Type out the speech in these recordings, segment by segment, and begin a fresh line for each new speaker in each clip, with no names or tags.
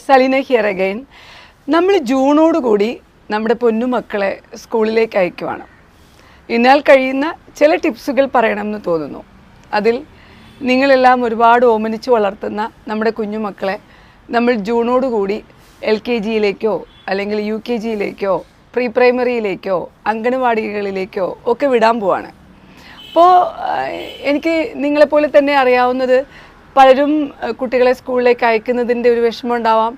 Saleena here again. നമ്മൾ ജൂണോടുകൂടി നമ്മുടെ പൊന്നുമക്കളെ സ്കൂളിലേക്ക് അയക്കുവാണ്. എന്നാൽ കഴിയുന്ന ചില ടിപ്സുകൾ പറയണമെന്ന് തോന്നുന്നു. അതിൽ നിങ്ങളെല്ലാം ഒരുപാട് ഓമനിച്ച് വളർത്തുന്ന നമ്മുടെ കുഞ്ഞുമക്കളെ നമ്മൾ ജൂണോടുകൂടി LKGയിലേക്കോ അല്ലെങ്കിൽ UKGയിലേക്കോ പ്രീ പ്രൈമറിയിലേക്കോ അംഗനവാടികളിലേക്കോ ഒക്കെ വിടാൻ പോവാണ്. അപ്പോൾ എനിക്ക് നിങ്ങളെപ്പോലെ തന്നെ അറിയാവുന്നത് പലരും കുട്ടികളെ സ്കൂളിലേക്ക് അയക്കുന്നതിൻ്റെ ഒരു വിഷമം ഉണ്ടാവാം,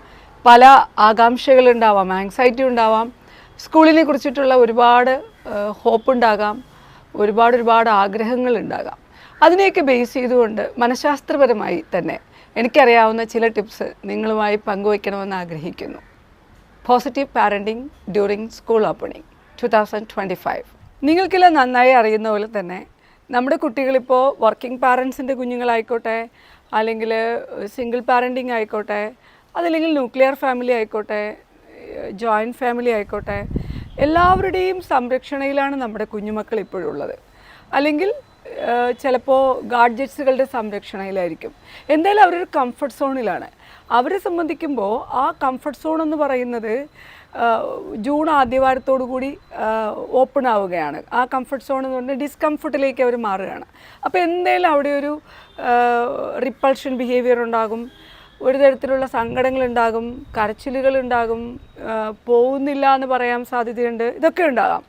പല ആകാംക്ഷകളുണ്ടാവാം, ആങ്സൈറ്റി ഉണ്ടാവാം, സ്കൂളിനെ കുറിച്ചിട്ടുള്ള ഒരുപാട് ഹോപ്പ് ഉണ്ടാകാം, ഒരുപാട് ആഗ്രഹങ്ങളുണ്ടാകാം. അതിനെയൊക്കെ ബേസ് ചെയ്തുകൊണ്ട് മനഃശാസ്ത്രപരമായി തന്നെ എനിക്കറിയാവുന്ന ചില ടിപ്സ് നിങ്ങളുമായി പങ്കുവയ്ക്കണമെന്ന് ആഗ്രഹിക്കുന്നു. Positive parenting during school opening 2025. നിങ്ങൾക്കെല്ലാം നന്നായി അറിയുന്ന പോലെ തന്നെ നമ്മുടെ കുട്ടികളിപ്പോൾ വർക്കിംഗ് പാരൻസിൻ്റെ കുഞ്ഞുങ്ങളായിക്കോട്ടെ, അല്ലെങ്കിൽ സിംഗിൾ പാരൻറ്റിങ് ആയിക്കോട്ടെ, അതല്ലെങ്കിൽ ന്യൂക്ലിയർ ഫാമിലി ആയിക്കോട്ടെ, ജോയിൻറ്റ് ഫാമിലി ആയിക്കോട്ടെ, എല്ലാവരുടെയും സംരക്ഷണയിലാണ് നമ്മുടെ കുഞ്ഞുമക്കൾ ഇപ്പോഴുള്ളത്. അല്ലെങ്കിൽ ചിലപ്പോൾ ഗാഡ്ജറ്റ്സുകളുടെ സംരക്ഷണയിലായിരിക്കും. എന്തായാലും അവരൊരു കംഫർട്ട് സോണിലാണ്. അവരെ സംബന്ധിക്കുമ്പോൾ ആ കംഫർട്ട് സോൺ എന്ന് പറയുന്നത് ജൂൺ ആദ്യവാരത്തോടു കൂടി ഓപ്പൺ ആവുകയാണ്. ആ കംഫർട്ട് സോൺ എന്ന് പറഞ്ഞാൽ ഡിസ്കംഫർട്ടിലേക്ക് അവർ മാറുകയാണ്. അപ്പോൾ എന്തായാലും അവിടെ ഒരു റിപ്പൾഷൻ ബിഹേവിയർ ഉണ്ടാകും, ഒരു തരത്തിലുള്ള സങ്കടങ്ങളുണ്ടാകും, കരച്ചിലുകളുണ്ടാകും, പോകുന്നില്ല എന്ന് പറയാൻ സാധ്യതയുണ്ട്, ഇതൊക്കെ ഉണ്ടാകാം.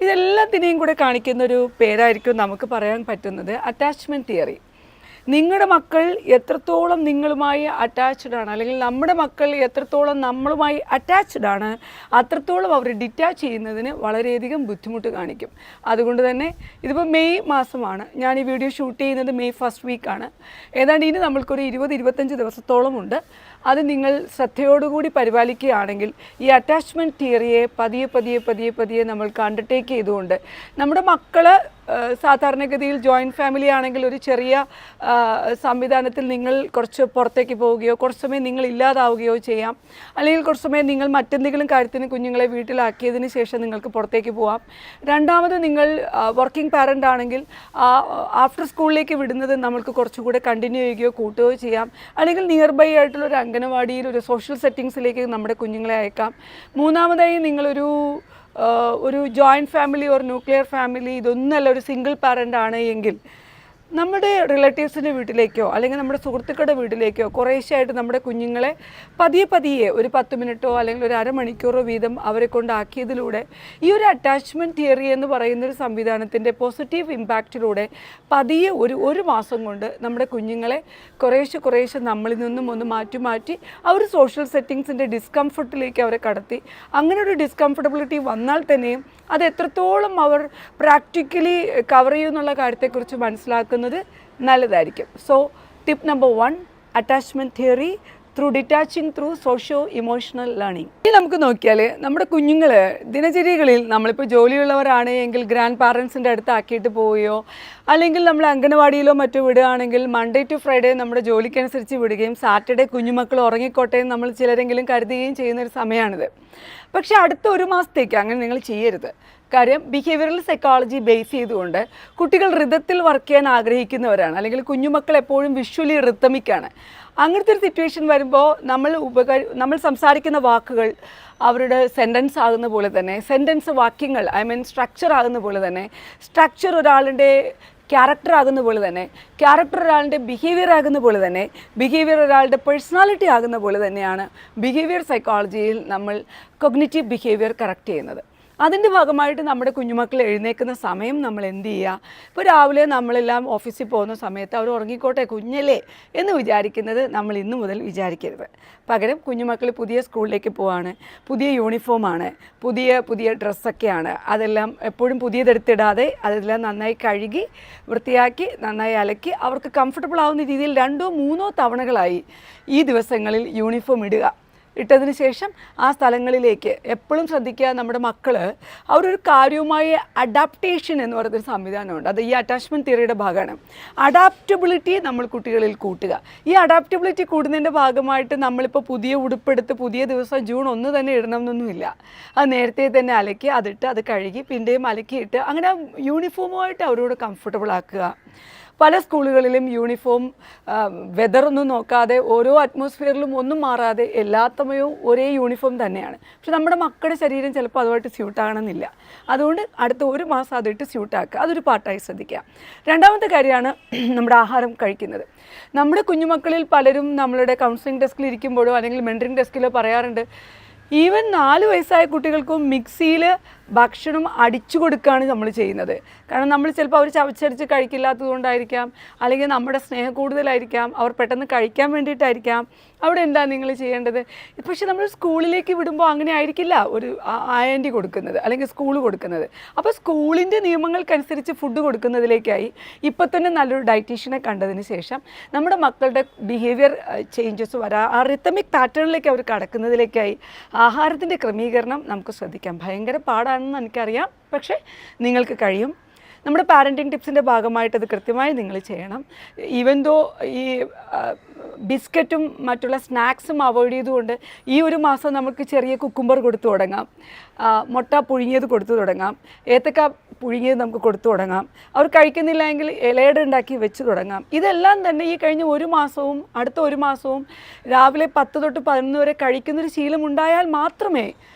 ഇതെല്ലാത്തിനെയും കൂടെ കാണിക്കുന്നൊരു പേരായിരിക്കും നമുക്ക് പറയാൻ പറ്റുന്നത് അറ്റാച്ച്മെൻറ്റ് തിയറി. നിങ്ങളുടെ മക്കൾ എത്രത്തോളം നിങ്ങളുമായി അറ്റാച്ച്ഡ് ആണ്, അല്ലെങ്കിൽ നമ്മുടെ മക്കൾ എത്രത്തോളം നമ്മളുമായി അറ്റാച്ച്ഡ് ആണ്, അത്രത്തോളം അവർ ഡിറ്റാച്ച് ചെയ്യുന്നതിന് വളരെയധികം ബുദ്ധിമുട്ട് കാണിക്കും. അതുകൊണ്ട് തന്നെ ഇതിപ്പോൾ മെയ് മാസമാണ്, ഞാൻ ഈ വീഡിയോ ഷൂട്ട് ചെയ്യുന്നത് മെയ് ഫസ്റ്റ് വീക്കാണ്. ഏതാണ്ട് ഇനി നമ്മൾക്കൊരു 20-25 ദിവസത്തോളം ഉണ്ട്. അത് നിങ്ങൾ ശ്രദ്ധയോടുകൂടി പരിപാലിക്കുകയാണെങ്കിൽ ഈ അറ്റാച്ച്മെൻറ്റ് തിയറിയെ പതിയെ നമ്മൾക്ക് അണ്ടർടേക്ക് ചെയ്തുകൊണ്ട് നമ്മുടെ മക്കൾ സാധാരണഗതിയിൽ ജോയിൻറ്റ് ഫാമിലി ആണെങ്കിൽ ഒരു ചെറിയ സംവിധാനത്തിൽ നിങ്ങൾ കുറച്ച് പുറത്തേക്ക് പോവുകയോ കുറച്ച് സമയം നിങ്ങൾ ഇല്ലാതാവുകയോ ചെയ്യാം. അല്ലെങ്കിൽ കുറച്ച് സമയം നിങ്ങൾ മറ്റെന്തെങ്കിലും കാര്യത്തിന് കുഞ്ഞുങ്ങളെ വീട്ടിലാക്കിയതിന് ശേഷം നിങ്ങൾക്ക് പുറത്തേക്ക് പോവാം. രണ്ടാമത് നിങ്ങൾ വർക്കിംഗ് പാരൻ്റ് ആണെങ്കിൽ ആഫ്റ്റർ സ്കൂളിലേക്ക് വിടുന്നത് നമ്മൾക്ക് കുറച്ചുകൂടെ കണ്ടിന്യൂ ചെയ്യുകയോ കൂട്ടുകയോ ചെയ്യാം. അല്ലെങ്കിൽ നിയർ ബൈ ആയിട്ടുള്ളൊരു അംഗനവാടിയിൽ ഒരു സോഷ്യൽ സെറ്റിങ്സിലേക്ക് നമ്മുടെ കുഞ്ഞുങ്ങളെ അയക്കാം. മൂന്നാമതായി നിങ്ങളൊരു ജോയിൻറ്റ് ഫാമിലി ഒരു ന്യൂക്ലിയർ ഫാമിലി, ഇതൊന്നല്ല ഒരു സിംഗിൾ പാരൻ്റ് ആണ് എങ്കിൽ നമ്മുടെ റിലേറ്റീവ്സിൻ്റെ വീട്ടിലേക്കോ അല്ലെങ്കിൽ നമ്മുടെ സുഹൃത്തുക്കളുടെ വീട്ടിലേക്കോ കുറേശ്ശായിട്ട് നമ്മുടെ കുഞ്ഞുങ്ങളെ പതിയെ ഒരു 10 മിനിറ്റോ അല്ലെങ്കിൽ ഒരു അരമണിക്കൂറോ വീതം അവരെ കൊണ്ടാക്കിയതിലൂടെ ഈ ഒരു അറ്റാച്ച്മെൻറ്റ് തിയറി എന്ന് പറയുന്നൊരു സംവിധാനത്തിൻ്റെ പോസിറ്റീവ് ഇമ്പാക്റ്റിലൂടെ പതിയെ ഒരു മാസം കൊണ്ട് നമ്മുടെ കുഞ്ഞുങ്ങളെ കുറേശ്ശെ നമ്മളിൽ നിന്നും ഒന്ന് മാറ്റി ആ ഒരു സോഷ്യൽ സെറ്റിങ്സിൻ്റെ ഡിസ്കംഫർട്ടിലേക്ക് അവരെ കടത്തി. അങ്ങനെ ഒരു ഡിസ്കംഫർട്ടബിലിറ്റി വന്നാൽ തന്നെയും അത് എത്രത്തോളം അവർ പ്രാക്ടിക്കലി കവർ ചെയ്യുമെന്നുള്ള കാര്യത്തെക്കുറിച്ച് മനസ്സിലാക്കുന്നത് നല്ലതായിരിക്കും. So tip number 1, attachment theory through detaching through socio emotional learning. ഇനി നമുക്ക് നോക്കിയാൽ നമ്മുടെ കുഞ്ഞുങ്ങൾ ദിനചര്യകളിൽ നമ്മളിപ്പോൾ ജോലിയുള്ളവരാണ് എങ്കിൽ ഗ്രാൻഡ് പാരൻസിൻ്റെ അടുത്ത് ആക്കിയിട്ട് പോവുകയോ അല്ലെങ്കിൽ നമ്മൾ അംഗനവാടിയിലോ മറ്റോ വിടുകയാണെങ്കിൽ മൺഡേ ടു ഫ്രൈഡേ നമ്മുടെ ജോലിക്കനുസരിച്ച് വിടുകയും സാറ്റർഡേ കുഞ്ഞുമക്കൾ ഉറങ്ങിക്കോട്ടെ എന്ന് നമ്മൾ ചിലരെങ്കിലും കരുതുകയും ചെയ്യുന്നൊരു സമയമാണിത്. പക്ഷേ അടുത്ത ഒരു മാസത്തേക്ക് അങ്ങനെ നിങ്ങൾ ചെയ്യരുത്. കാര്യം ബിഹേവിയറൽ സൈക്കോളജി ബേസ് ചെയ്തുകൊണ്ട് കുട്ടികൾ റിതത്തിൽ വർക്ക് ചെയ്യാൻ ആഗ്രഹിക്കുന്നവരാണ്, അല്ലെങ്കിൽ കുഞ്ഞുമക്കൾ എപ്പോഴും വിഷ്വലി റിത്തമിക്കാണ്. അങ്ങനത്തെ ഒരു സിറ്റുവേഷൻ വരുമ്പോൾ നമ്മൾ സംസാരിക്കുന്ന വാക്കുകൾ അവരുടെ സെൻറ്റൻസ് ആകുന്ന പോലെ തന്നെ, സെൻറ്റൻസ് വാക്യങ്ങൾ സ്ട്രക്ചർ ആകുന്ന പോലെ തന്നെ, സ്ട്രക്ചർ ഒരാളുടെ ക്യാരക്ടർ ആകുന്ന പോലെ തന്നെ, ക്യാരക്ടർ ഒരാളുടെ ബിഹേവിയർ ആകുന്ന പോലെ തന്നെ, ബിഹേവിയർ ഒരാളുടെ പേഴ്സണാലിറ്റി ആകുന്ന പോലെ തന്നെയാണ് ബിഹേവിയർ സൈക്കോളജിയിൽ നമ്മൾ കൊഗ്നിറ്റീവ് ബിഹേവിയർ കറക്റ്റ് ചെയ്യുന്നത്. അതിൻ്റെ ഭാഗമായിട്ട് നമ്മുടെ കുഞ്ഞുമക്കൾ എഴുന്നേൽക്കുന്ന സമയം നമ്മൾ എന്ത് ചെയ്യുക? ഇപ്പോൾ രാവിലെ നമ്മളെല്ലാം ഓഫീസിൽ പോകുന്ന സമയത്ത് അവർ ഉറങ്ങിക്കോട്ടെ കുഞ്ഞല്ലേ എന്ന് വിചാരിക്കുന്നത് നമ്മൾ ഇന്നു മുതൽ വിചാരിക്കരുത്. പകരം കുഞ്ഞുമക്കൾ പുതിയ സ്കൂളിലേക്ക് പോവാണ്, പുതിയ യൂണിഫോമാണ്, പുതിയ ഡ്രസ്സൊക്കെയാണ്, അതെല്ലാം എപ്പോഴും പുതിയതെടുത്തിടാതെ അതെല്ലാം നന്നായി കഴുകി വൃത്തിയാക്കി നന്നായി അലക്കി അവർക്ക് കംഫർട്ടബിൾ ആവുന്ന രീതിയിൽ 2-3 തവണകളായി ഈ ദിവസങ്ങളിൽ യൂണിഫോം ഇടുക. ഇട്ടതിന് ശേഷം ആ സ്ഥലങ്ങളിലേക്ക് എപ്പോഴും ശ്രദ്ധിക്കുക, നമ്മുടെ മക്കൾ അവരൊരു കാര്യവുമായ അഡാപ്റ്റേഷൻ എന്ന് പറയുന്നൊരു സംവിധാനമുണ്ട്. അത് ഈ അറ്റാച്ച്മെൻറ്റ് തിയറിയുടെ ഭാഗമാണ്. അഡാപ്റ്റബിലിറ്റി നമ്മൾ കുട്ടികളിൽ കൂട്ടുക. ഈ അഡാപ്റ്റബിലിറ്റി കൂടുന്നതിൻ്റെ ഭാഗമായിട്ട് നമ്മളിപ്പോൾ പുതിയ ഉടുപ്പെടുത്ത് പുതിയ ദിവസം ജൂൺ 1 തന്നെ ഇടണമെന്നൊന്നുമില്ല. അത് നേരത്തെ തന്നെ അലക്കി അതിട്ട് അത് കഴുകി പിന്നെയും അലക്കിയിട്ട് അങ്ങനെ യൂണിഫോമുമായിട്ട് അവരോട് കംഫർട്ടബിൾ ആക്കുക. പല സ്കൂളുകളിലും യൂണിഫോം വെതറൊന്നും നോക്കാതെ ഓരോ അറ്റ്മോസ്ഫിയറിലും ഒന്നും മാറാതെ എല്ലാ സമയവും ഒരേ യൂണിഫോം തന്നെയാണ്. പക്ഷെ നമ്മുടെ മക്കളുടെ ശരീരം ചിലപ്പോൾ അതുമായിട്ട് സ്യൂട്ടാകണമെന്നില്ല. അതുകൊണ്ട് അടുത്ത ഒരു മാസം അതിട്ട് സ്യൂട്ടാക്കുക, അതൊരു പാർട്ടായി ശ്രദ്ധിക്കുക. രണ്ടാമത്തെ കാര്യമാണ് നമ്മുടെ ആഹാരം കഴിക്കുന്നത്. നമ്മുടെ കുഞ്ഞുമക്കളിൽ പലരും നമ്മളുടെ കൗൺസിലിംഗ് ഡെസ്കിൽ ഇരിക്കുമ്പോഴോ അല്ലെങ്കിൽ മെൻറ്ററിംഗ് ഡെസ്കിലോ പറയാറുണ്ട്, ഈവൻ 4 വയസ്സായ കുട്ടികൾക്കും മിക്സിയിൽ ഭക്ഷണം അടിച്ചു കൊടുക്കുകയാണ് നമ്മൾ ചെയ്യുന്നത്. കാരണം നമ്മൾ ചിലപ്പോൾ അവർ ചവച്ചടിച്ച് കഴിക്കില്ലാത്തത് കൊണ്ടായിരിക്കാം, അല്ലെങ്കിൽ നമ്മുടെ സ്നേഹം കൂടുതലായിരിക്കാം, അവർ പെട്ടെന്ന് കഴിക്കാൻ വേണ്ടിയിട്ടായിരിക്കാം. അവിടെ എന്താ നിങ്ങൾ ചെയ്യേണ്ടത്? പക്ഷേ നമ്മൾ സ്കൂളിലേക്ക് വിടുമ്പോൾ അങ്ങനെ ആയിരിക്കില്ല ഒരു ആൻറ്റി കൊടുക്കുന്നത് അല്ലെങ്കിൽ സ്കൂൾ കൊടുക്കുന്നത്. അപ്പോൾ സ്കൂളിൻ്റെ നിയമങ്ങൾക്കനുസരിച്ച് ഫുഡ് കൊടുക്കുന്നതിലേക്കായി ഇപ്പോൾ തന്നെ നല്ലൊരു ഡയറ്റീഷ്യനെ കണ്ടതിന് ശേഷം നമ്മുടെ മക്കളുടെ ബിഹേവിയർ ചേഞ്ചസ് വരാം, ആ റിത്തമിക് പാറ്റേണിലേക്ക് അവർ കടക്കുന്നതിലേക്കായി ആഹാരത്തിൻ്റെ ക്രമീകരണം നമുക്ക് ശ്രദ്ധിക്കാം. ഭയങ്കര പാടാണെന്ന് എനിക്കറിയാം, പക്ഷേ നിങ്ങൾക്ക് കഴിയും. നമ്മുടെ പാരൻറ്റിങ് ടിപ്സിൻ്റെ ഭാഗമായിട്ട് അത് കൃത്യമായി നിങ്ങൾ ചെയ്യണം. ഈവൻ ദോ ഈ ബിസ്ക്കറ്റും മറ്റുള്ള സ്നാക്സും അവോയ്ഡ് ചെയ്തുകൊണ്ട് ഈ ഒരു മാസം നമുക്ക് ചെറിയ കുക്കുംബർ കൊടുത്തു തുടങ്ങാം, മുട്ട പുഴുങ്ങിയത് കൊടുത്തു തുടങ്ങാം, ഏത്തക്ക പുഴുങ്ങിയത് നമുക്ക് കൊടുത്തു തുടങ്ങാം. അവർ കഴിക്കുന്നില്ല എങ്കിൽ ഇലയുടെ ഉണ്ടാക്കി വെച്ച് തുടങ്ങാം. ഇതെല്ലാം തന്നെ ഈ കഴിഞ്ഞ ഒരു മാസവും അടുത്ത ഒരു മാസവും രാവിലെ 10 തൊട്ട് 11 വരെ കഴിക്കുന്നൊരു ശീലമുണ്ടായാൽ മാത്രമേ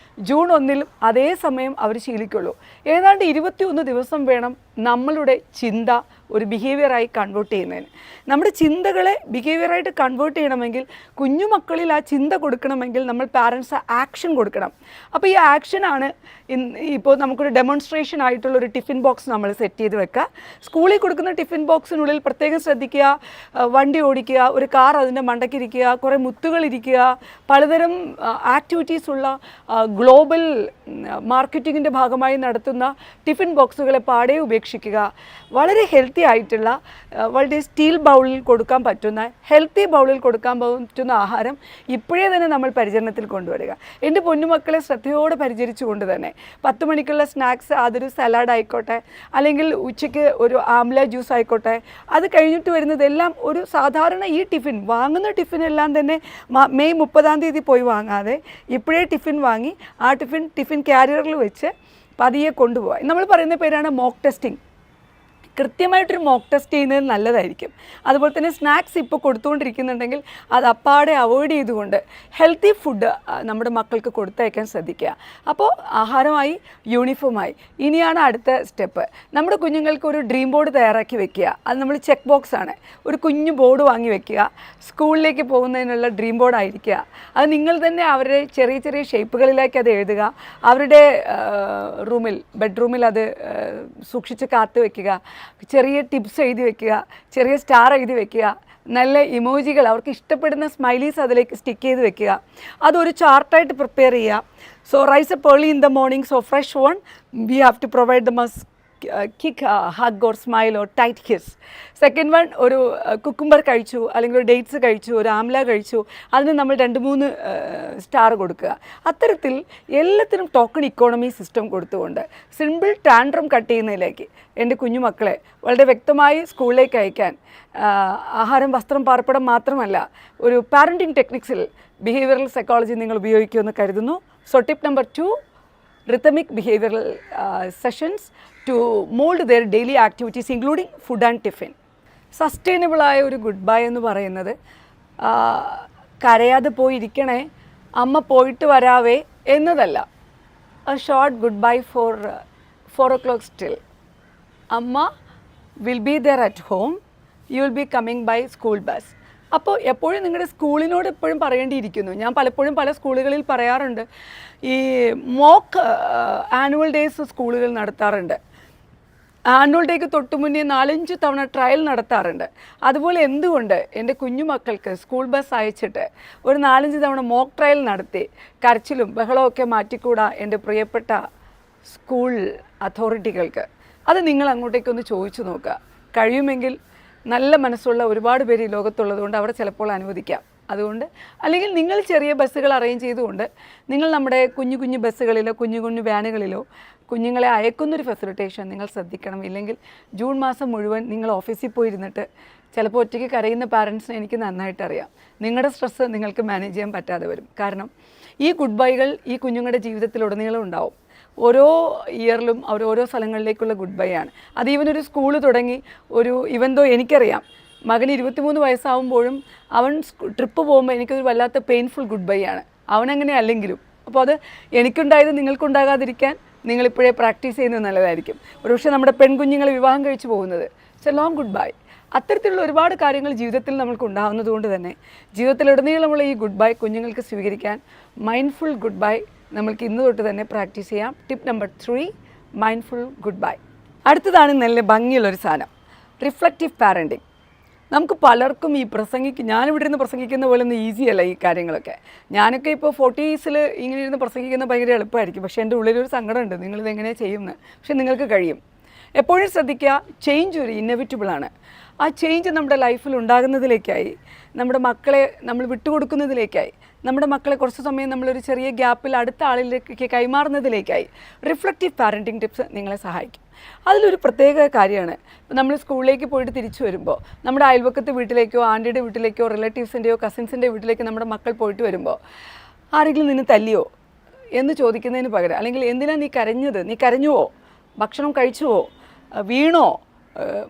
ജൂൺ 1 അതേ സമയം അവർ ശീലിക്കുള്ളൂ. ഏതാണ്ട് 21 ദിവസം വേണം നമ്മളുടെ ചിന്ത ഒരു ബിഹേവിയറായി കൺവേർട്ട് ചെയ്യുന്നതിന്. നമ്മുടെ ചിന്തകളെ ബിഹേവിയറായിട്ട് കൺവേർട്ട് ചെയ്യണമെങ്കിൽ, കുഞ്ഞുമക്കളിൽ ആ ചിന്ത കൊടുക്കണമെങ്കിൽ നമ്മൾ പാരൻസ് ആക്ഷൻ കൊടുക്കണം. അപ്പോൾ ഈ ആക്ഷനാണ് ഇപ്പോൾ നമുക്കൊരു ഡെമോൺസ്ട്രേഷൻ ആയിട്ടുള്ളൊരു ടിഫിൻ ബോക്സ് നമ്മൾ സെറ്റ് ചെയ്ത് വെക്കുക. സ്കൂളിൽ കൊടുക്കുന്ന ടിഫിൻ ബോക്സിനുള്ളിൽ പ്രത്യേകം ശ്രദ്ധിക്കുക, വണ്ടി ഓടിക്കുക, ഒരു കാർ അതിൻ്റെ മണ്ടയ്ക്കിരിക്കുക, കുറേ മുത്തുകളിരിക്കുക, പലതരം ആക്ടിവിറ്റീസ് ഉള്ള ഗ്ലോബൽ മാർക്കറ്റിങ്ങിൻ്റെ ഭാഗമായി നടത്തുന്ന ടിഫിൻ ബോക്സുകളെ പാടെ ഉപേക്ഷിക്കുക. വളരെ ഹെൽത്തി ആയിട്ടുള്ള, വളരെ സ്റ്റീൽ ബൗളിൽ കൊടുക്കാൻ പറ്റുന്ന, ഹെൽത്തി ബൗളിൽ കൊടുക്കാൻ പറ്റുന്ന ആഹാരം ഇപ്പോഴേ തന്നെ നമ്മൾ പരിചരണത്തിൽ കൊണ്ടുവരിക. എൻ്റെ പൊന്നുമക്കളെ ശ്രദ്ധയോടെ പരിചരിച്ചുകൊണ്ട് തന്നെ 10 മണിക്കുള്ള സ്നാക്സ് അതൊരു സലാഡ് ആയിക്കോട്ടെ, അല്ലെങ്കിൽ ഉച്ചയ്ക്ക് ഒരു ആംല ജ്യൂസ് ആയിക്കോട്ടെ, അത് കഴിഞ്ഞിട്ട് വരുന്നതെല്ലാം ഒരു സാധാരണ ഈ ടിഫിൻ വാങ്ങുന്ന ടിഫിനെല്ലാം തന്നെ മെയ് 30-ാം തീയതി പോയി വാങ്ങാതെ ഇപ്പോഴേ ടിഫിൻ വാങ്ങി ആ ടിഫിൻ ക്യാരിയറിൽ വെച്ച് പതിയെ കൊണ്ടുപോകാം. നമ്മൾ പറയുന്ന പേരാണ് മോക്ക് ടെസ്റ്റിംഗ്. കൃത്യമായിട്ടൊരു മോക്ക് ടെസ്റ്റ് ചെയ്യുന്നത് നല്ലതായിരിക്കും. അതുപോലെ തന്നെ സ്നാക്സ് ഇപ്പോൾ കൊടുത്തുകൊണ്ടിരിക്കുന്നുണ്ടെങ്കിൽ അത് അപ്പാടെ അവോയ്ഡ് ചെയ്തുകൊണ്ട് ഹെൽത്തി ഫുഡ് നമ്മുടെ മക്കൾക്ക് കൊടുത്തയക്കാൻ ശ്രദ്ധിക്കുക. അപ്പോൾ ആഹാരമായി, യൂണിഫോമായി. ഇനിയാണ് അടുത്ത സ്റ്റെപ്പ്. നമ്മുടെ കുഞ്ഞുങ്ങൾക്ക് ഒരു ഡ്രീം ബോർഡ് തയ്യാറാക്കി വെക്കുക. അത് നമ്മൾ ചെക്ക് ബോക്സ് ആണ്. ഒരു കുഞ്ഞു ബോർഡ് വാങ്ങി വെക്കുക. സ്കൂളിലേക്ക് പോകുന്നതിനുള്ള ഡ്രീം ബോർഡ് ആയിരിക്കുക. അത് നിങ്ങൾ തന്നെ അവരുടെ ചെറിയ ചെറിയ ഷേപ്പുകളിലേക്ക് അത് എഴുതുക. അവരുടെ ബെഡ്റൂമിൽ അത് സൂക്ഷിച്ച് കാത്തു വയ്ക്കുക. ചെറിയ ടിപ്സ് എഴുതി വെക്കുക, ചെറിയ സ്റ്റാർ എഴുതി വെക്കുക, നല്ല ഇമോജികൾ, അവർക്ക് ഇഷ്ടപ്പെടുന്ന സ്മൈലീസ് അതിലേക്ക് സ്റ്റിക്ക് ചെയ്ത് വെക്കുക. അതൊരു ചാർട്ടായിട്ട് പ്രിപ്പയർ ചെയ്യുക. So rise up early in the morning, so fresh one, we have to provide the must kick, hug or smile or tight kiss. Second one, ഒരു കുക്കുംബർ കഴിച്ചു, അല്ലെങ്കിൽ ഒരു ഡേറ്റ്സ് കഴിച്ചു, ഒരു ആംല കഴിച്ചു, അതിന് നമ്മൾ 2-3 സ്റ്റാർ കൊടുക്കുക. അത്തരത്തിൽ എല്ലാത്തിനും ടോക്കൺ ഇക്കോണമി സിസ്റ്റം കൊടുത്തുകൊണ്ട് സിമ്പിൾ ടാൻഡ്രം കട്ട് ചെയ്യുന്നതിലേക്ക് എൻ്റെ കുഞ്ഞുമക്കളെ വളരെ വ്യക്തമായി സ്കൂളിലേക്ക് അയക്കാൻ ആഹാരം, വസ്ത്രം, പാർപ്പിടം മാത്രമല്ല ഒരു പാരൻറ്റിങ് ടെക്നിക്സിൽ ബിഹേവിയറൽ സൈക്കോളജി നിങ്ങൾ ഉപയോഗിക്കുമെന്ന് കരുതുന്നു. So tip number 2, rhythmic behavioral sessions to mold their daily activities including food and tiffin. Sustainable ആയ ഒരു ഗുഡ് ബൈ എന്ന് പറയുന്നത് കരയാതെ പോയിരിക്കണേ, അമ്മ പോയിട്ട് വരാവേ എന്നതല്ല. A short goodbye for 4 o'clock still. അമ്മ will be there at home, you will be coming by school bus. അപ്പോൾ എപ്പോഴും നിങ്ങളുടെ സ്കൂളിനോട് എപ്പോഴും പറയേണ്ടിയിരിക്കുന്നു. ഞാൻ പലപ്പോഴും പല സ്കൂളുകളിൽ പറയാറുണ്ട്, ഈ മോക്ക് ആനുവൽ ഡേയ്സ് സ്കൂളുകൾ നടത്താറുണ്ട്. ആനുവൽ ഡേക്ക് തൊട്ട് മുന്നേ 4-5 തവണ ട്രയൽ നടത്താറുണ്ട്. അതുപോലെ എന്തുകൊണ്ട് എൻ്റെ കുഞ്ഞുമക്കൾക്ക് സ്കൂൾ ബസ് അയച്ചിട്ട് ഒരു 4-5 തവണ മോക്ക് ട്രയൽ നടത്തി കരച്ചിലും ബഹളമൊക്കെ മാറ്റിക്കൂടാ എൻ്റെ പ്രിയപ്പെട്ട സ്കൂൾ അതോറിറ്റികൾക്ക്? അത് നിങ്ങൾ അങ്ങോട്ടേക്കൊന്ന് ചോദിച്ചു നോക്കുക. കഴിയുമെങ്കിൽ നല്ല മനസ്സുള്ള ഒരുപാട് പേര് ഈ ലോകത്തുള്ളത് കൊണ്ട് അവിടെ ചിലപ്പോൾ അനുവദിക്കാം. അതുകൊണ്ട് അല്ലെങ്കിൽ നിങ്ങൾ ചെറിയ ബസ്സുകൾ അറേഞ്ച് ചെയ്തുകൊണ്ട് നിങ്ങൾ നമ്മുടെ കുഞ്ഞു ബസ്സുകളിലോ കുഞ്ഞു വാനുകളിലോ കുഞ്ഞുങ്ങളെ അയക്കുന്നൊരു ഫെസിലിറ്റേഷൻ നിങ്ങൾ ശ്രദ്ധിക്കണം. ഇല്ലെങ്കിൽ ജൂൺ മാസം മുഴുവൻ നിങ്ങൾ ഓഫീസിൽ പോയിരുന്നിട്ട് ചിലപ്പോൾ ഒറ്റയ്ക്ക് കരയുന്ന പാരൻസിനെ എനിക്ക് നന്നായിട്ടറിയാം. നിങ്ങളുടെ സ്ട്രെസ്സ് നിങ്ങൾക്ക് മാനേജ് ചെയ്യാൻ പറ്റാതെ വരും. കാരണം ഈ ഗുഡ് ബൈകൾ ഈ കുഞ്ഞുങ്ങളുടെ ജീവിതത്തിലുടനീളം ഉണ്ടാവും. ഓരോ ഇയറിലും അവർ ഓരോ സ്ഥലങ്ങളിലേക്കുള്ള ഗുഡ് ബൈ ആണ്. അത് ഈവൻ ഒരു സ്കൂൾ തുടങ്ങി ഇവന്തോ എനിക്കറിയാം മകൻ 23 വയസ്സാവുമ്പോഴും അവൻ ട്രിപ്പ് പോകുമ്പോൾ എനിക്കൊരു വല്ലാത്ത പെയിൻഫുൾ ഗുഡ് ബൈ ആണ്. അവനങ്ങനെ അല്ലെങ്കിലും. അപ്പോൾ അത് എനിക്കുണ്ടായത് നിങ്ങൾക്കുണ്ടാകാതിരിക്കാൻ നിങ്ങളിപ്പോഴേ പ്രാക്ടീസ് ചെയ്യുന്നത് നല്ലതായിരിക്കും. ഒരുപക്ഷെ നമ്മുടെ പെൺകുഞ്ഞുങ്ങൾ വിവാഹം കഴിച്ച് പോകുന്നത് it's A long good bye. അത്തരത്തിലുള്ള ഒരുപാട് കാര്യങ്ങൾ ജീവിതത്തിൽ നമ്മൾക്ക് ഉണ്ടാകുന്നത് കൊണ്ട് തന്നെ ജീവിതത്തിലുടനീളമുള്ള ഈ ഗുഡ് ബൈ കുഞ്ഞുങ്ങൾക്ക് സ്വീകരിക്കാൻ മൈൻഡ്ഫുൾ ഗുഡ് ബൈ നമ്മൾക്ക് ഇന്ന് തൊട്ട് തന്നെ പ്രാക്ടീസ് ചെയ്യാം. Tip number 3, mindful good bye. അടുത്തതാണ് നല്ല ഭംഗിയുള്ളൊരു സാധനം, റിഫ്ലക്റ്റീവ് പാരൻറ്റിങ്. നമുക്ക് പലർക്കും ഈ ഞാനിവിടെ ഇരുന്ന് പ്രസംഗിക്കുന്ന പോലെ ഒന്നും ഈസി അല്ല ഈ കാര്യങ്ങളൊക്കെ. ഞാനൊക്കെ ഇപ്പോൾ 40s ഇങ്ങനെ ഇരുന്ന് പ്രസംഗിക്കുന്നത് ഭയങ്കര എളുപ്പമായിരിക്കും. പക്ഷേ എൻ്റെ ഉള്ളിലൊരു സങ്കടമുണ്ട്, നിങ്ങളിതെങ്ങനെയാണ് ചെയ്യുന്നത്. പക്ഷേ നിങ്ങൾക്ക് കഴിയും. എപ്പോഴും ശ്രദ്ധിക്കുക, ചേഞ്ച് ഒരു ഇന്നവിറ്റബിളാണ്. ആ ചേഞ്ച് നമ്മുടെ ലൈഫിൽ ഉണ്ടാകുന്നതിലേക്കായി, നമ്മുടെ മക്കളെ നമ്മൾ വിട്ടുകൊടുക്കുന്നതിലേക്കായി, നമ്മുടെ മക്കളെ കുറച്ച് സമയം നമ്മളൊരു ചെറിയ ഗ്യാപ്പിൽ അടുത്ത ആളിലേക്ക് കൈമാറുന്നതിലേക്കായി റിഫ്ലക്റ്റീവ് പാരൻറ്റിങ് ടിപ്സ് നിങ്ങളെ സഹായിക്കും. അതിലൊരു പ്രത്യേക കാര്യമാണ്, നമ്മൾ സ്കൂളിലേക്ക് പോയിട്ട് തിരിച്ചു വരുമ്പോൾ നമ്മുടെ അയൽവക്കത്തെ വീട്ടിലേക്കോ ആൻറ്റിയുടെ വീട്ടിലേക്കോ റിലേറ്റീവ്സിൻ്റെയോ കസിൻസിൻ്റെ വീട്ടിലേക്ക് നമ്മുടെ മക്കൾ പോയിട്ട് വരുമ്പോൾ ആരെങ്കിലും നിന്നെ തല്ലിയോ എന്ന് ചോദിക്കുന്നതിന് പകരം, അല്ലെങ്കിൽ എന്തിനാണ് നീ കരഞ്ഞത്, നീ കരഞ്ഞുവോ, ഭക്ഷണം കഴിച്ചുവോ, വീണോ,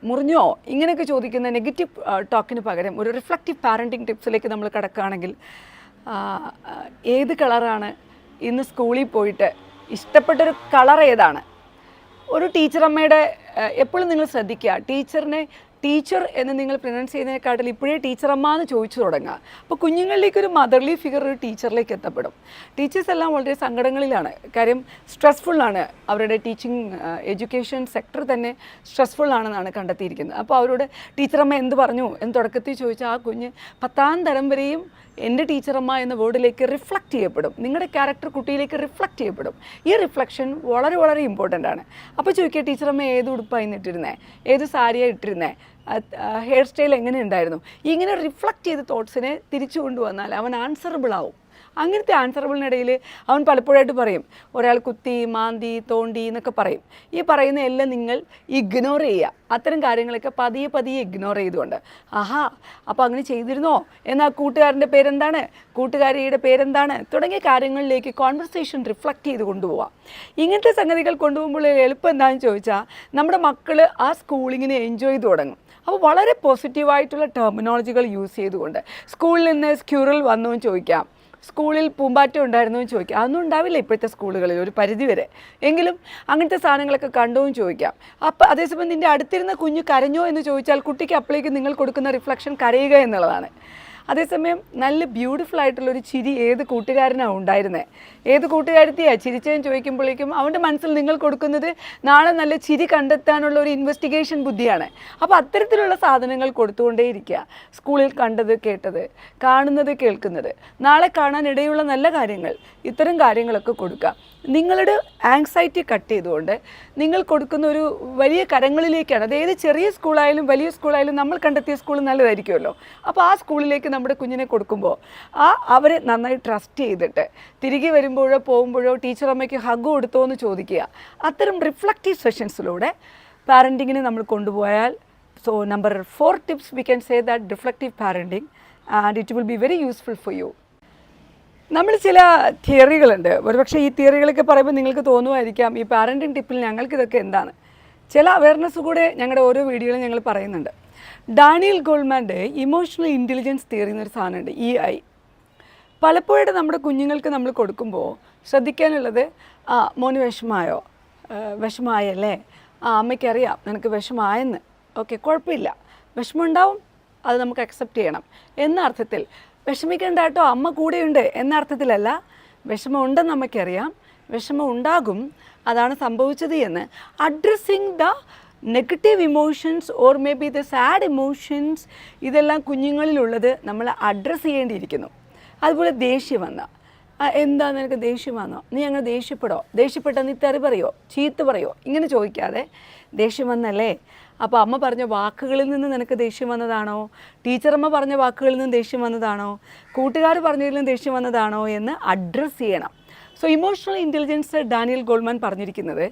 മുറിഞ്ഞോ, ഇങ്ങനെയൊക്കെ ചോദിക്കുന്ന നെഗറ്റീവ് ടോക്കിന് പകരം ഒരു റിഫ്ലക്റ്റീവ് പാരൻറ്റിങ് ടിപ്സിലേക്ക് നമ്മൾ കിടക്കുകയാണെങ്കിൽ, ഏത് കളറാണ് ഇന്ന് സ്കൂളിൽ പോയിട്ട് ഇഷ്ടപ്പെട്ടൊരു കളർ ഏതാണ്? ഒരു ടീച്ചറമ്മയുടെ എപ്പോഴും നിങ്ങൾ ശ്രദ്ധിക്കുക, ടീച്ചർ എന്ന് നിങ്ങൾ പ്രൊനൗൺസ് ചെയ്യുന്നതിനെക്കാട്ടിൽ ഇപ്പോഴേ ടീച്ചറമ്മ എന്ന് ചോദിച്ചു തുടങ്ങുക. അപ്പോൾ കുഞ്ഞുങ്ങളിലേക്കൊരു മദർലി ഫിഗർ ഒരു ടീച്ചറിലേക്ക് എത്തപ്പെടും. ടീച്ചേഴ്സ് എല്ലാം വളരെ സങ്കടങ്ങളിലാണ്. കാര്യം സ്ട്രെസ്ഫുള്ളാണ്, അവരുടെ ടീച്ചിങ് എഡ്യൂക്കേഷൻ സെക്ടർ തന്നെ സ്ട്രെസ്ഫുള്ളാണെന്നാണ് കണ്ടെത്തിയിരിക്കുന്നത്. അപ്പോൾ അവരോട് ടീച്ചറമ്മ എന്ത് പറഞ്ഞു എന്ന് തുടക്കത്തിൽ ചോദിച്ചാൽ ആ കുഞ്ഞ് 10ാം തരം വരെയും എൻ്റെ ടീച്ചറമ്മ എന്ന വേർഡിലേക്ക് റിഫ്ലക്റ്റ് ചെയ്യപ്പെടും. നിങ്ങളുടെ ക്യാരക്ടർ കുട്ടിയിലേക്ക് റിഫ്ലക്റ്റ് ചെയ്യപ്പെടും. ഈ റിഫ്ലക്ഷൻ വളരെ വളരെ ഇമ്പോർട്ടൻ്റ് ആണ്. അപ്പോൾ ചോദിക്കുക, ടീച്ചറമ്മ ഏത് ഉടുപ്പായി ഇട്ടിരുന്നേ, ഏത് സാരിയാണ് ഇട്ടിരുന്നേ, ഹെയർ സ്റ്റൈൽ എങ്ങനെ ഉണ്ടായിരുന്നു? ഇങ്ങനെ റിഫ്ലക്റ്റ് ചെയ്ത തോട്ട്സിനെ തിരിച്ചു കൊണ്ടുവന്നാൽ അവൻ ആൻസറബിൾ ആവും. അങ്ങനത്തെ ആൻസറബിളിനിടയിൽ അവൻ പലപ്പോഴായിട്ട് പറയും, ഒരാൾ കുത്തി, മാന്തി, തോണ്ടി എന്നൊക്കെ പറയും. ഈ പറയുന്ന എല്ലാം നിങ്ങൾ ഇഗ്നോർ ചെയ്യുക. അത്തരം കാര്യങ്ങളൊക്കെ പതിയെ ഇഗ്നോർ ചെയ്തുകൊണ്ട്, ആഹാ അപ്പോൾ അങ്ങനെ ചെയ്തിരുന്നോ, എന്നാൽ കൂട്ടുകാരൻ്റെ പേരെന്താണ്, കൂട്ടുകാരിയുടെ പേരെന്താണ് തുടങ്ങിയ കാര്യങ്ങളിലേക്ക് കോൺവെർസേഷൻ റിഫ്ലക്റ്റ് ചെയ്ത് കൊണ്ടുപോവാം. ഇങ്ങനത്തെ സംഗതികൾ കൊണ്ടുപോകുമ്പോൾ എളുപ്പം എന്താണെന്ന് ചോദിച്ചാൽ നമ്മുടെ മക്കൾ ആ സ്കൂളിങ്ങിനെ എൻജോയ് ചെയ്ത് തുടങ്ങും. അപ്പോൾ വളരെ പോസിറ്റീവായിട്ടുള്ള ടെർമിനോളജികൾ യൂസ് ചെയ്തുകൊണ്ട് സ്കൂളിൽ നിന്ന് സ്ക്യൂറൽ വന്നു എന്ന് ചോദിക്കാം, സ്കൂളിൽ പൂമ്പാറ്റം ഉണ്ടായിരുന്നു എന്ന് ചോദിക്കാം. അതൊന്നും ഉണ്ടാവില്ല ഇപ്പോഴത്തെ സ്കൂളുകളിൽ ഒരു പരിധി വരെ. എങ്കിലും അങ്ങനത്തെ സാധനങ്ങളൊക്കെ കണ്ടോ എന്ന് ചോദിക്കാം. അപ്പോൾ അതേസമയം നിൻ്റെ അടുത്തിരുന്ന കുഞ്ഞ് കരഞ്ഞോ എന്ന് ചോദിച്ചാൽ കുട്ടിക്ക് അപ്പോഴേക്ക് നിങ്ങൾ കൊടുക്കുന്ന റിഫ്ലക്ഷൻ കരയുക എന്നുള്ളതാണ്. അതേസമയം നല്ല ബ്യൂട്ടിഫുൾ ആയിട്ടുള്ളൊരു ചിരി ഏത് കൂട്ടുകാരനാണ് ഉണ്ടായിരുന്നത്, ഏത് കൂട്ടുകാരത്തിയാണ് ചിരിച്ചതെന്ന് ചോദിക്കുമ്പോഴേക്കും അവൻ്റെ മനസ്സിൽ നിങ്ങൾ കൊടുക്കുന്നത് നാളെ നല്ല ചിരി കണ്ടെത്താനുള്ള ഒരു ഇൻവെസ്റ്റിഗേഷൻ ബുദ്ധിയാണ്. അപ്പോൾ അത്തരത്തിലുള്ള സാധനങ്ങൾ കൊടുത്തുകൊണ്ടേയിരിക്കുക. സ്കൂളിൽ കണ്ടത്, കേട്ടത്, കാണുന്നത്, കേൾക്കുന്നത്, നാളെ കാണാനിടയുള്ള നല്ല കാര്യങ്ങൾ, ഇത്തരം കാര്യങ്ങളൊക്കെ കൊടുക്കുക. നിങ്ങളുടെ ആങ്സൈറ്റി കട്ട് ചെയ്തുകൊണ്ട് നിങ്ങൾ കൊടുക്കുന്ന ഒരു വലിയ കരങ്ങളിലേക്കാണ്. അതായത് ചെറിയ സ്കൂളായാലും വലിയ സ്കൂളായാലും നമ്മൾ കണ്ടെത്തിയ സ്കൂൾ നല്ലതായിരിക്കുമല്ലോ. അപ്പോൾ ആ സ്കൂളിലേക്ക് നമ്മുടെ കുഞ്ഞിനെ കൊടുക്കുമ്പോൾ അവരെ നന്നായി ട്രസ്റ്റ് ചെയ്തിട്ട് തിരികെ വരുമ്പോഴോ പോകുമ്പോഴോ ടീച്ചറമ്മയ്ക്ക് ഹഗ് കൊടുത്തോ എന്ന് ചോദിക്കുക. അത്തരം റിഫ്ലക്റ്റീവ് സെഷൻസിലൂടെ പാരൻറ്റിങ്ങിനെ നമ്മൾ കൊണ്ടുപോയാൽ, so number 4 tips we can say that reflective parenting and it will be very useful for you. നമ്മൾ ചില തിയറികളുണ്ട്. ഒരുപക്ഷെ ഈ തിയറികളൊക്കെ പറയുമ്പോൾ നിങ്ങൾക്ക് തോന്നുമായിരിക്കാം ഈ പാരൻറ്റിങ് ടിപ്പിൽ ഞങ്ങൾക്കിതൊക്കെ എന്താണ്. ചില അവയർനെസ് കൂടെ ഞങ്ങളുടെ ഓരോ വീഡിയോയിലും ഞങ്ങൾ പറയുന്നുണ്ട്. ഡാനിയൽ ഗോൾമാൻ്റെ ഇമോഷണൽ ഇൻ്റലിജൻസ് തിയറി എന്നൊരു സാധനമുണ്ട്, EI. പലപ്പോഴും നമ്മുടെ കുഞ്ഞുങ്ങൾക്ക് നമ്മൾ കൊടുക്കുമ്പോൾ ശ്രദ്ധിക്കാനുള്ളത്, മോന് വിഷമായോ, വിഷമായല്ലേ, അമ്മയ്ക്കറിയാം നിനക്ക് വിഷമായെന്ന്, ഓക്കെ കുഴപ്പമില്ല, വിഷമമുണ്ടാവും, അത് നമുക്ക് അക്സെപ്റ്റ് ചെയ്യണം എന്ന അർത്ഥത്തിൽ. വിഷമിക്കേണ്ട കേട്ടോ, അമ്മ കൂടെയുണ്ട് എന്ന അർത്ഥത്തിലല്ല. വിഷമം ഉണ്ടെന്ന് അമ്മയ്ക്കറിയാം, വിഷമം ഉണ്ടാകും, അതാണ് സംഭവിച്ചത് എന്ന് addressing the negative emotions or may be the sad emotions, ഇതെല്ലാം കുഞ്ഞുങ്ങളിലുള്ളത് നമ്മൾ അഡ്രസ്സ് ചെയ്യേണ്ടിയിരിക്കുന്നു. അതുപോലെ ദേഷ്യം വന്ന, എന്താ നിനക്ക് ദേഷ്യം വന്നോ, നീ അങ്ങനെ ദേഷ്യപ്പെട്ടോ, നീ തെറി പറയോ, ചീത്ത പറയോ, ഇങ്ങനെ ചോദിക്കാതെ ദേഷ്യം വന്നല്ലേ, അപ്പോൾ അമ്മ പറഞ്ഞ വാക്കുകളിൽ നിന്ന് നിനക്ക് ദേഷ്യം വന്നതാണോ, ടീച്ചറമ്മ പറഞ്ഞ വാക്കുകളിൽ നിന്ന് ദേഷ്യം വന്നതാണോ, കൂട്ടുകാർ പറഞ്ഞതിൽ നിന്ന് ദേഷ്യം വന്നതാണോ എന്ന് അഡ്രസ്സ് ചെയ്യണം. So emotional intelligence Daniel Goleman പറഞ്ഞിരിക്കുന്നത്,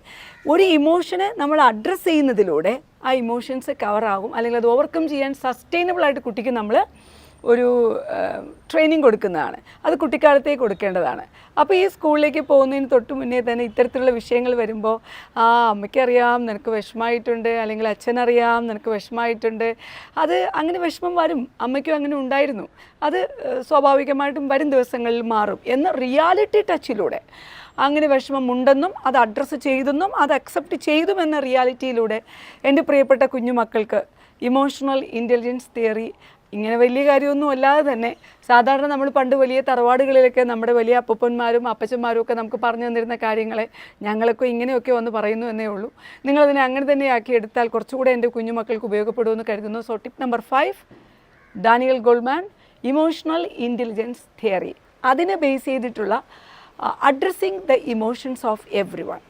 ഒരു ഇമോഷനെ നമ്മൾ അഡ്രസ്സ് ചെയ്യുന്നതിലൂടെ ആ ഇമോഷൻസ് കവറാകും, അല്ലെങ്കിൽ അത് ഓവർകം ചെയ്യാൻ സസ്റ്റൈനബിളായിട്ട് കുട്ടിക്ക് നമ്മൾ ഒരു ട്രെയിനിങ് കൊടുക്കുന്നതാണ്. അത് കുട്ടിക്കാലത്തേക്ക് കൊടുക്കേണ്ടതാണ്. അപ്പോൾ ഈ സ്കൂളിലേക്ക് പോകുന്നതിന് തൊട്ട് മുന്നേ തന്നെ ഇത്തരത്തിലുള്ള വിഷയങ്ങൾ വരുമ്പോൾ അമ്മയ്ക്കറിയാം നിനക്ക് വിഷമമായിട്ടുണ്ട്, അല്ലെങ്കിൽ അച്ഛനറിയാം നിനക്ക് വിഷമമായിട്ടുണ്ട്, അത് അങ്ങനെ വിഷമം വരും, അമ്മയ്ക്കും അങ്ങനെ ഉണ്ടായിരുന്നു, അത് സ്വാഭാവികമായിട്ടും വരും ദിവസങ്ങളിൽ മാറും എന്ന റിയാലിറ്റി ടച്ചിലൂടെ അങ്ങനെ വിഷമമുണ്ടെന്നും അത് അഡ്രസ്സ് ചെയ്തെന്നും അത് അക്സെപ്റ്റ് ചെയ്തുമെന്ന റിയാലിറ്റിയിലൂടെ എൻ്റെ പ്രിയപ്പെട്ട കുഞ്ഞുമക്കൾക്ക് ഇമോഷണൽ ഇൻ്റലിജൻസ് തിയറി ഇങ്ങനെ വലിയ കാര്യമൊന്നും അല്ലാതെ തന്നെ സാധാരണ നമ്മൾ പണ്ട് വലിയ തറവാടുകളിലൊക്കെ നമ്മുടെ വലിയ അപ്പൂപ്പന്മാരും അപ്പച്ചന്മാരും ഒക്കെ നമുക്ക് പറഞ്ഞു തന്നിരുന്ന കാര്യങ്ങളെ ഞങ്ങളൊക്കെ ഇങ്ങനെയൊക്കെ വന്ന് പറയുന്നു എന്നേ ഉള്ളൂ. നിങ്ങളതിനെ അങ്ങനെ തന്നെ ആക്കി എടുത്താൽ കുറച്ചുകൂടെ എൻ്റെ കുഞ്ഞുമക്കൾക്ക് ഉപയോഗപ്പെടുമെന്ന് കരുതുന്നു. So tip number 5, Daniel Goleman, emotional intelligence theory. അതിനെ ബേസ് ചെയ്തിട്ടുള്ള addressing the emotions of every one.